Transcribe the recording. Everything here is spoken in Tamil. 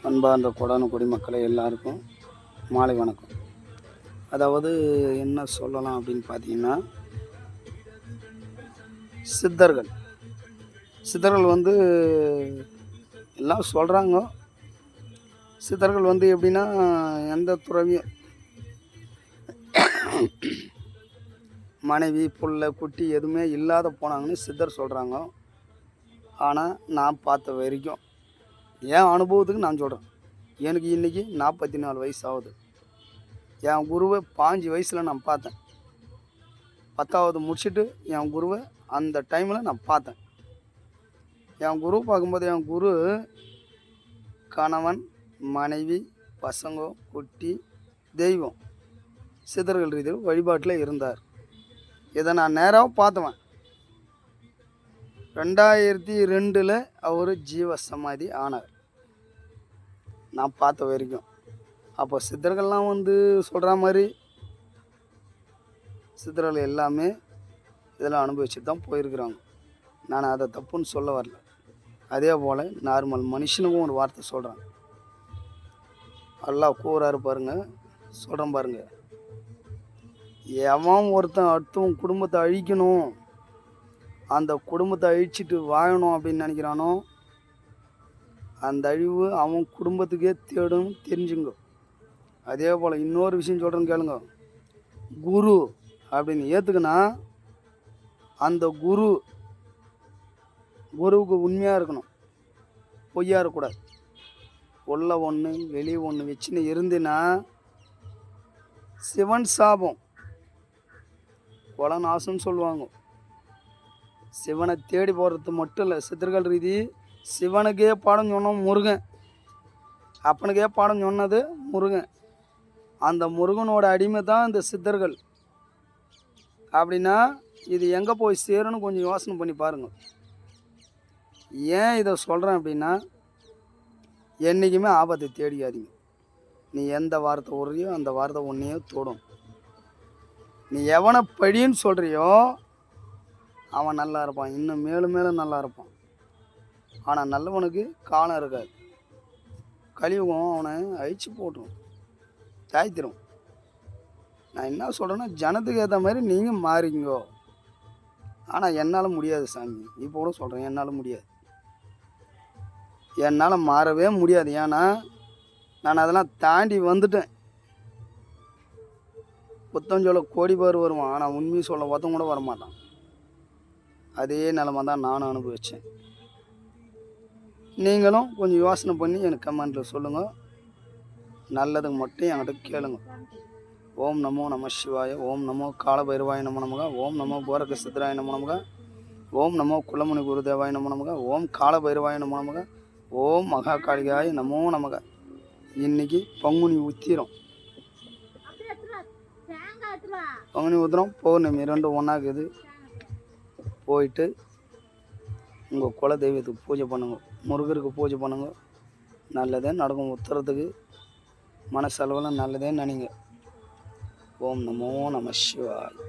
அன்பார்ந்த கொடான குடிமக்களை எல்லாருக்கும் மாலை வணக்கம். அதாவது என்ன சொல்லலாம் அப்படின்னு பார்த்தீங்கன்னா, சித்தர்கள் சித்தர்கள் வந்து எல்லாம் சொல்கிறாங்க. சித்தர்கள் வந்து எப்படின்னா, எந்த துறவியும் மனைவி புள்ள குட்டி எதுவுமே இல்லாத போனாங்கன்னு சித்தர் சொல்கிறாங்க. ஆனால் நான் பார்த்த வரைக்கும் என் அனுபவத்துக்கு நான் சொல்கிறேன். எனக்கு இன்றைக்கி 44 வயசு ஆகுது. என் குருவை 5 வயசில் நான் பார்த்தேன். 10வது முடிச்சுட்டு என் குருவை அந்த டைமில் நான் பார்த்தேன். என் குரு பார்க்கும்போது என் குரு கணவன், மனைவி, பசங்க, குட்டி, தெய்வம் சித்தர்கள் ரீதியில் வழிபாட்டில் இருந்தார். இதை நான் நேராக பார்த்தவன். 2002 அவர் ஜீவ சமாதி ஆனார், நான் பார்த்த வரைக்கும். அப்போ சித்தர்கள்லாம் வந்து சொல்கிற மாதிரி சித்தர்கள் எல்லாமே இதெல்லாம் அனுபவிச்சுட்டு தான் போயிருக்கிறாங்க. நான் அதை தப்புன்னு சொல்ல வரல. அதே போல் நார்மல் மனுஷனுக்கும் ஒரு வார்த்தை சொல்கிறேன். அல்லாஹ் கூறாரு பாருங்க, சொல்கிறேன் பாருங்க. எவன் ஒருத்தன் அடுத்தவன் குடும்பத்தை அழிக்கணும், அந்த குடும்பத்தை அழிச்சிட்டு வாழணும் அப்படின்னு நினைக்கிறானோ, அந்த அழிவு அவன் குடும்பத்துக்கே தேடும் தெரிஞ்சுங்க. அதே போல் இன்னொரு விஷயம் சொல்கிறேன்னு கேளுங்க. குரு அப்படின்னு ஏற்றுக்குன்னா அந்த குருவுக்கு உண்மையாக இருக்கணும், பொய்யா இருக்கக்கூடாது. உள்ள ஒன்று வெளியே ஒன்று வச்சுன்னு இருந்துன்னா சிவன் சாபம், கொலை நாசம்னு சொல்லுவாங்க. சிவனை தேடி போகிறது மட்டும் இல்லை, சித்தர்கள் ரீதி சிவனுக்கே பாடம் சொன்னோம் முருகன், அப்பனுக்கே பாடம் சொன்னது முருகன். அந்த முருகனோட அடிமை தான் இந்த சித்தர்கள். அப்படின்னா இது எங்கே போய் சேரும்னு கொஞ்சம் யோசனை பண்ணி பாருங்கள். ஏன் இதை சொல்கிறேன் அப்படின்னா, என்றைக்குமே ஆபத்தை தேடிக்காதீங்க. நீ எந்த வார்த்தை விடுறியோ அந்த வார்த்தை ஒன்றையோ தொடும். நீ எவனை படின்னு சொல்கிறியோ அவன் நல்லா இருப்பான், இன்னும் மேலும் மேலும் நல்லா இருப்பான். ஆனால் நல்லவனுக்கு காலம் இருக்காது. கலியுகம் அவனை அழிச்சு போட்டுரும், தாய்த்திரும். நான் என்ன சொல்கிறேன்னா, ஜனத்துக்கு ஏற்ற மாதிரி நீங்கள் மாறிங்கோ. ஆனால் என்னால் முடியாது சாமி, இப்போ கூட சொல்கிறேன், என்னால் முடியாது. என்னால் மாறவே முடியாது. ஏன்னா நான் அதெல்லாம் தாண்டி வந்துட்டேன். புத்தஞ்சொல்ல கோடி பேர் வருவான், ஆனால் உண்மையை சொல்ல ஒருத்தன் கூட வரமாட்டான். அதே நிலமை தான் நானும் அனுபவித்தேன். நீங்களும் கொஞ்சம் யோசனை பண்ணி எனக்கு கமெண்ட்டில் சொல்லுங்கள். நல்லதுக்கு மட்டும் என்கிட்ட கேளுங்க. ஓம் நமோ நம சிவாய, ஓம் நமோ காலபைரவாய நம நமக, ஓம் நமோ கோரக சித்தராய நம நமக, ஓம் நமோ குலமுனி குருதேவாய நம நமக, ஓம் காலபைரவாய நம நமக, ஓம் மகாகாளிகாய நமோ நமக. இன்னைக்கு பங்குனி உத்திரம், பங்குனி உத்திரம் பௌர்ணமி 2 ஒன்றாக்குது. போயிட்டு உங்கள் குல தெய்வத்துக்கு பூஜை பண்ணுங்க, முருகருக்கு பூஜை பண்ணுங்க. நல்லதே நடக்கும். உத்தரத்துக்கு மனசளவில் நல்லதே நினைங்க. ஓம் நமோ நம சிவாய்.